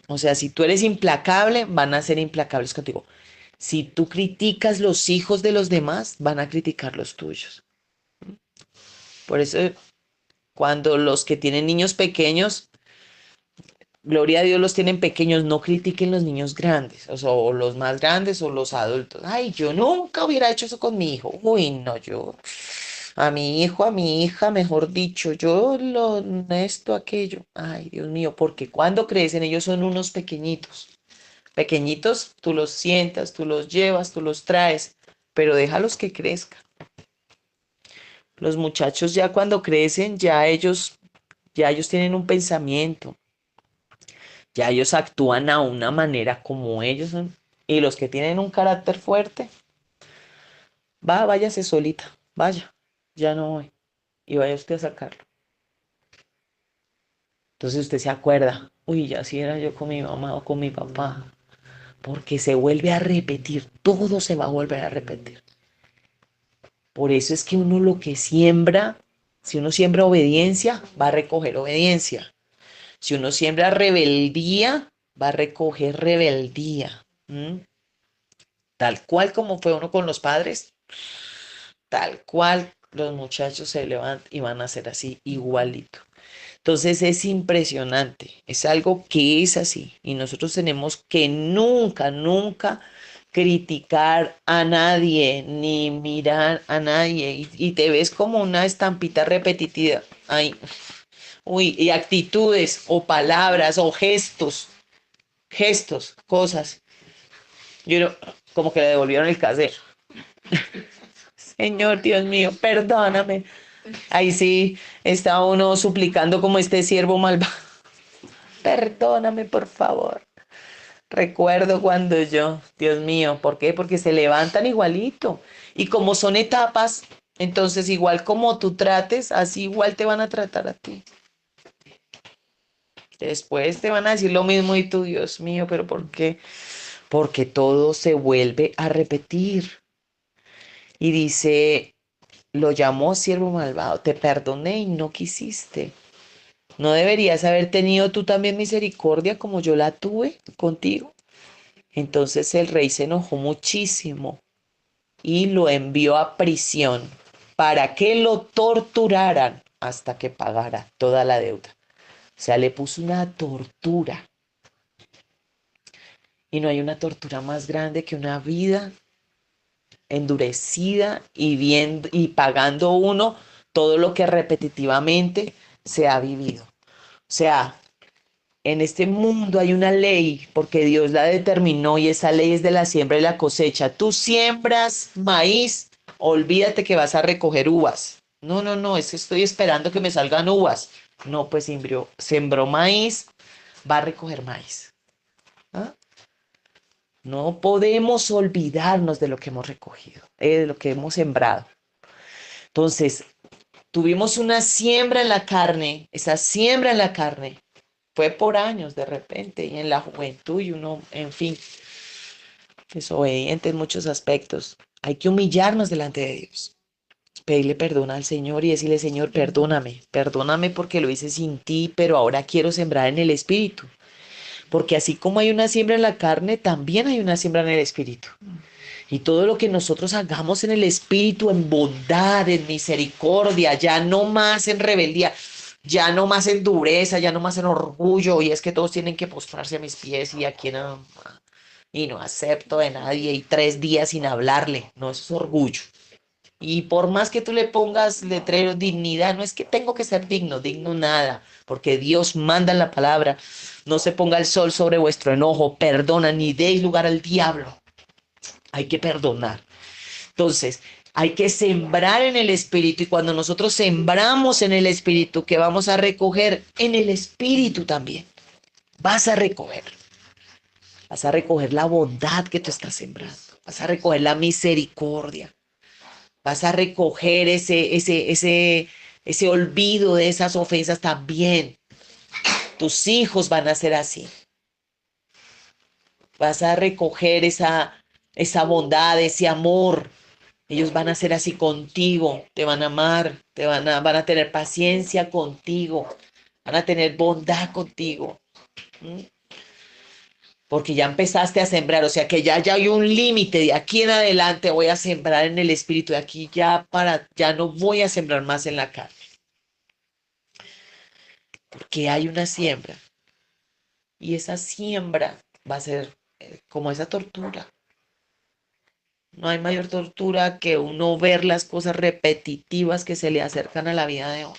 o sea, si tú eres implacable, van a ser implacables contigo. Si tú criticas los hijos de los demás, van a criticar los tuyos. Por eso, cuando los que tienen niños pequeños, gloria a Dios los tienen pequeños, no critiquen los niños grandes, o sea, o los más grandes o los adultos. Ay, yo nunca hubiera hecho eso con mi hijo. Uy, no, yo, a mi hijo, a mi hija, mejor dicho, yo lo esto, aquello. Ay, Dios mío, porque cuando crecen ellos son unos pequeñitos. Pequeñitos, tú los sientas, tú los llevas, tú los traes, pero déjalos que crezcan. Los muchachos ya cuando crecen, ya ellos tienen un pensamiento, ya ellos actúan a una manera como ellos son. Y los que tienen un carácter fuerte, váyase solita, vaya, ya no voy. Y vaya usted a sacarlo. Entonces usted se acuerda, uy, ya si era yo con mi mamá o con mi papá, porque se vuelve a repetir, todo se va a volver a repetir. Por eso es que uno lo que siembra, si uno siembra obediencia, va a recoger obediencia. Si uno siembra rebeldía, va a recoger rebeldía. ¿Mm? Tal cual como fue uno con los padres, tal cual los muchachos se levantan y van a ser así, igualito. Entonces es impresionante, es algo que es así y nosotros tenemos que nunca, nunca criticar a nadie ni mirar a nadie y te ves como una estampita repetitiva. Ay, uy, y actitudes o palabras o gestos, cosas. Yo no, como que le devolvieron el casero. Señor Dios mío, perdóname. Ahí sí está uno suplicando como este siervo malvado. Perdóname, por favor. Recuerdo cuando yo, Dios mío, ¿por qué? Porque se levantan igualito. Y como son etapas, entonces igual como tú trates, así igual te van a tratar a ti. Después te van a decir lo mismo y tú, Dios mío, pero ¿por qué? Porque todo se vuelve a repetir. Y dice, lo llamó siervo malvado, te perdoné y no quisiste. ¿No deberías haber tenido tú también misericordia como yo la tuve contigo? Entonces el rey se enojó muchísimo y lo envió a prisión para que lo torturaran hasta que pagara toda la deuda. O sea, le puso una tortura. Y no hay una tortura más grande que una vida endurecida y, y pagando uno todo lo que repetitivamente se ha vivido. O sea, en este mundo hay una ley porque Dios la determinó y esa ley es de la siembra y la cosecha. Tú siembras maíz, olvídate que vas a recoger uvas. No, no, no, es que estoy esperando que me salgan uvas. No, pues sembró maíz, va a recoger maíz. ¿Ah? No podemos olvidarnos de lo que hemos recogido, de lo que hemos sembrado. Entonces, tuvimos una siembra en la carne, esa siembra en la carne fue por años de repente y en la juventud y uno, en fin, desobediente en muchos aspectos. Hay que humillarnos delante de Dios, pedirle perdón al Señor y decirle, Señor, perdóname, perdóname porque lo hice sin ti, pero ahora quiero sembrar en el Espíritu. Porque así como hay una siembra en la carne, también hay una siembra en el Espíritu. Y todo lo que nosotros hagamos en el Espíritu, en bondad, en misericordia, ya no más en rebeldía, ya no más en dureza, ya no más en orgullo, y es que todos tienen que postrarse a mis pies y aquí no, y no acepto de nadie y 3 días sin hablarle, no, eso es orgullo. Y por más que tú le pongas letrero dignidad, no es que tengo que ser digno, digno nada, porque Dios manda en la palabra, no se ponga el sol sobre vuestro enojo, perdona, ni deis lugar al diablo. Hay que perdonar. Entonces, hay que sembrar en el Espíritu y cuando nosotros sembramos en el Espíritu, que vamos a recoger en el Espíritu también. Vas a recoger la bondad que tú estás sembrando, vas a recoger la misericordia, vas a recoger ese olvido de esas ofensas también. Tus hijos van a ser así. Vas a recoger esa bondad, ese amor. Ellos van a ser así contigo, te van a amar, van a tener paciencia contigo, van a tener bondad contigo. ¿Mm? Porque ya empezaste a sembrar, o sea que ya hay un límite, de aquí en adelante voy a sembrar en el espíritu, de aquí ya no voy a sembrar más en la carne, porque hay una siembra y esa siembra va a ser como esa tortura. No hay mayor tortura que uno ver las cosas repetitivas que se le acercan a la vida de uno.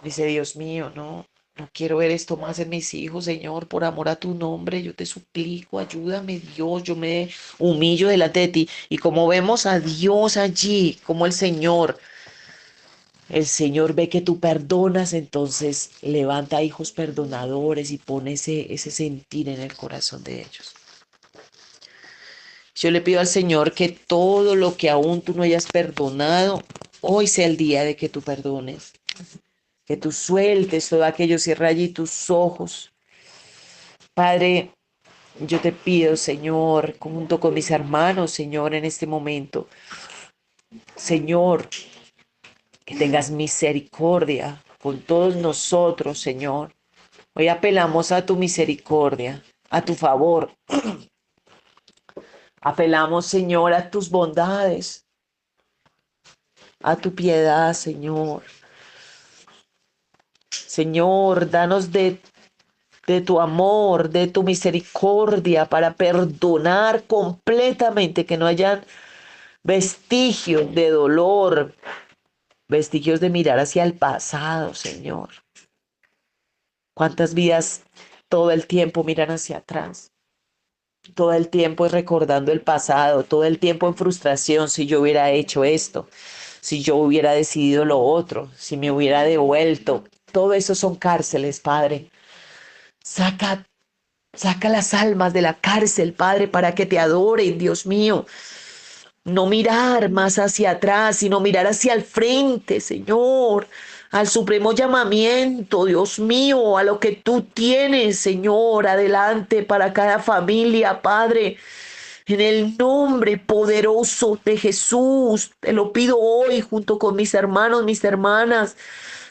Dice, Dios mío, no quiero ver esto más en mis hijos, Señor, por amor a tu nombre, yo te suplico, ayúdame, Dios, yo me humillo delante de ti. Y como vemos a Dios allí, como el Señor ve que tú perdonas, entonces levanta hijos perdonadores y pone ese sentir en el corazón de ellos. Yo le pido al Señor que todo lo que aún tú no hayas perdonado, hoy sea el día de que tú perdones, que tú sueltes todo aquello, cierra allí tus ojos. Padre, yo te pido, Señor, junto con mis hermanos, Señor, en este momento, Señor, que tengas misericordia con todos nosotros, Señor. Hoy apelamos a tu misericordia, a tu favor. Apelamos, Señor, a tus bondades, a tu piedad, Señor. Señor, danos de tu amor, de tu misericordia para perdonar completamente, que no hayan vestigios de dolor, vestigios de mirar hacia el pasado, Señor. ¿Cuántas vidas todo el tiempo miran hacia atrás? Todo el tiempo es recordando el pasado, todo el tiempo en frustración, si yo hubiera hecho esto, si yo hubiera decidido lo otro, si me hubiera devuelto. Todo eso son cárceles, Padre. Saca, saca las almas de la cárcel, Padre, para que te adoren, Dios mío. No mirar más hacia atrás, sino mirar hacia el frente, Señor, al supremo llamamiento, Dios mío, a lo que tú tienes, Señor, adelante para cada familia, Padre. En el nombre poderoso de Jesús, te lo pido hoy junto con mis hermanos, mis hermanas.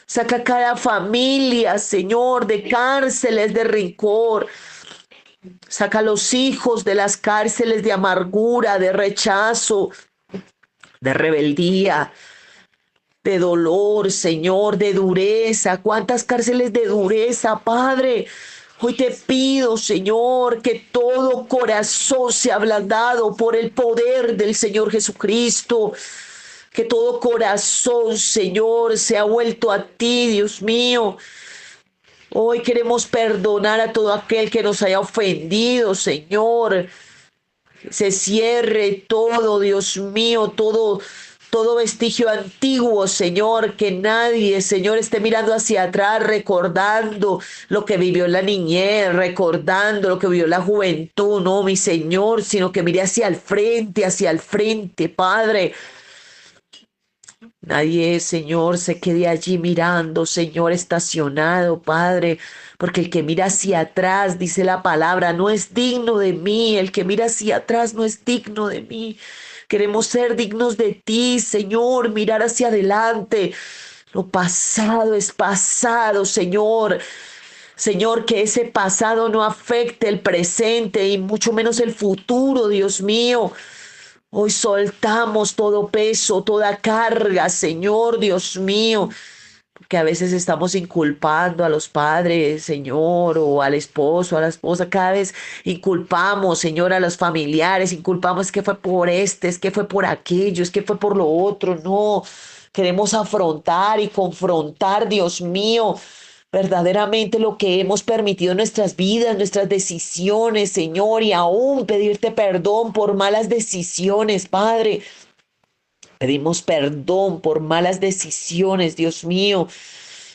Saca cada familia, Señor, de cárceles de rencor. Saca a los hijos de las cárceles de amargura, de rechazo, de rebeldía, de dolor, Señor, de dureza. ¿Cuántas cárceles de dureza, Padre? Hoy te pido, Señor, que todo corazón sea ablandado por el poder del Señor Jesucristo. Que todo corazón, Señor, sea vuelto a ti, Dios mío. Hoy queremos perdonar a todo aquel que nos haya ofendido, Señor. Se cierre todo, Dios mío, todo vestigio antiguo, Señor, que nadie, Señor, esté mirando hacia atrás, recordando lo que vivió la niñez, recordando lo que vivió la juventud, no, mi Señor, sino que mire hacia el frente, Padre. Nadie, Señor, se quede allí mirando, Señor, estacionado, Padre, porque el que mira hacia atrás, dice la palabra, no es digno de mí, el que mira hacia atrás no es digno de mí. Queremos ser dignos de ti, Señor, mirar hacia adelante. Lo pasado es pasado, Señor. Señor, que ese pasado no afecte el presente y mucho menos el futuro, Dios mío. Hoy soltamos todo peso, toda carga, Señor Dios mío, que a veces estamos inculpando a los padres, Señor, o al esposo, a la esposa, cada vez inculpamos, Señor, a los familiares, inculpamos es que fue por este, es que fue por aquello, es que fue por lo otro, no, queremos afrontar y confrontar, Dios mío, verdaderamente lo que hemos permitido en nuestras vidas, nuestras decisiones, Señor, y aún pedirte perdón por malas decisiones, Padre. Pedimos perdón por malas decisiones, Dios mío.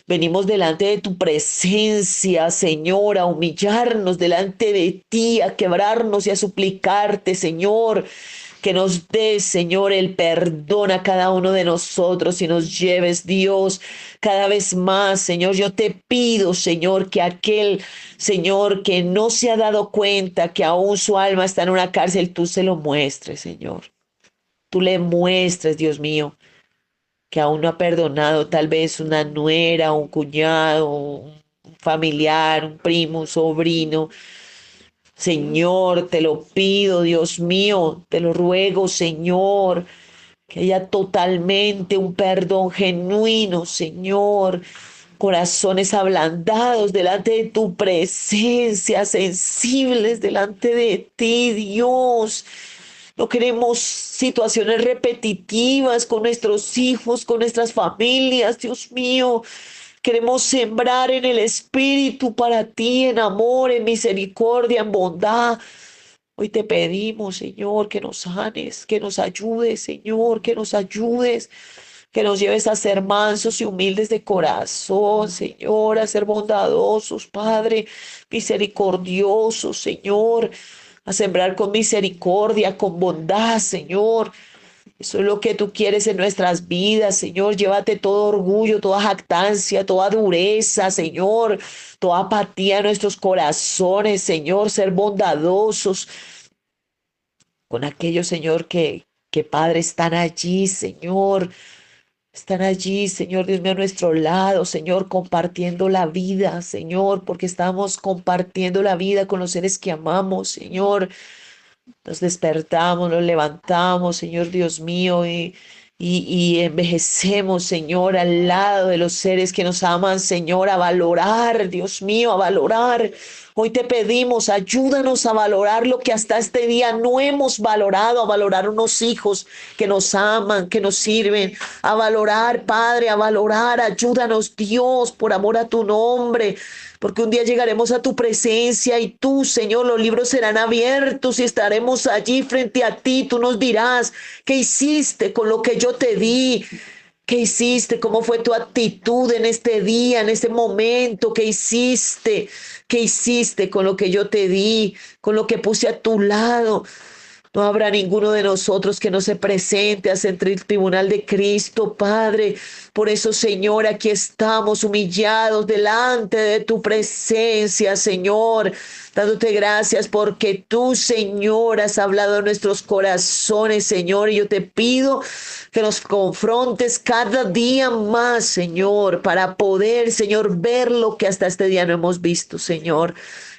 Venimos delante de tu presencia, Señor, a humillarnos delante de ti, a quebrarnos y a suplicarte, Señor, que nos des, Señor, el perdón a cada uno de nosotros y nos lleves, Dios, cada vez más, Señor. Yo te pido, Señor, que aquel, Señor, que no se ha dado cuenta que aún su alma está en una cárcel, tú se lo muestres, Señor. Tú le muestres, Dios mío, que aún no ha perdonado tal vez una nuera, un cuñado, un familiar, un primo, un sobrino. Señor, te lo pido, Dios mío, te lo ruego, Señor, que haya totalmente un perdón genuino, Señor. Corazones ablandados delante de tu presencia, sensibles delante de ti, Dios. No queremos situaciones repetitivas con nuestros hijos, con nuestras familias, Dios mío. Queremos sembrar en el Espíritu para ti, en amor, en misericordia, en bondad. Hoy te pedimos, Señor, que nos sanes, que nos ayudes, Señor, que nos ayudes, que nos lleves a ser mansos y humildes de corazón, Señor, a ser bondadosos, Padre, misericordiosos, Señor, a sembrar con misericordia, con bondad, Señor. Eso es lo que tú quieres en nuestras vidas, Señor. Llévate todo orgullo, toda jactancia, toda dureza, Señor, toda apatía en nuestros corazones, Señor, ser bondadosos con aquellos, Señor, que Padre están allí, Señor. Están allí, Señor Dios mío, a nuestro lado, Señor, compartiendo la vida, Señor, porque estamos compartiendo la vida con los seres que amamos, Señor. Nos despertamos, nos levantamos, Señor Dios mío, y envejecemos, Señor, al lado de los seres que nos aman, Señor, a valorar, Dios mío, a valorar. Hoy te pedimos, ayúdanos a valorar lo que hasta este día no hemos valorado, a valorar unos hijos que nos aman, que nos sirven, a valorar, Padre, a valorar, ayúdanos, Dios, por amor a tu nombre, porque un día llegaremos a tu presencia y tú, Señor, los libros serán abiertos y estaremos allí frente a ti. Tú nos dirás qué hiciste con lo que yo te di. ¿Qué hiciste? ¿Cómo fue tu actitud en este día, en este momento? ¿Qué hiciste? ¿Qué hiciste con lo que yo te di, con lo que puse a tu lado? No habrá ninguno de nosotros que no se presente ante el tribunal de Cristo, Padre. Por eso, Señor, aquí estamos humillados delante de tu presencia, Señor, dándote gracias porque tú, Señor, has hablado en nuestros corazones, Señor, y yo te pido que nos confrontes cada día más, Señor, para poder, Señor, ver lo que hasta este día no hemos visto, Señor.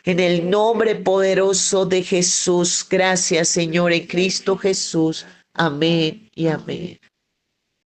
En el nombre poderoso de Jesús. Gracias, Señor, en Cristo Jesús. Amén y amén.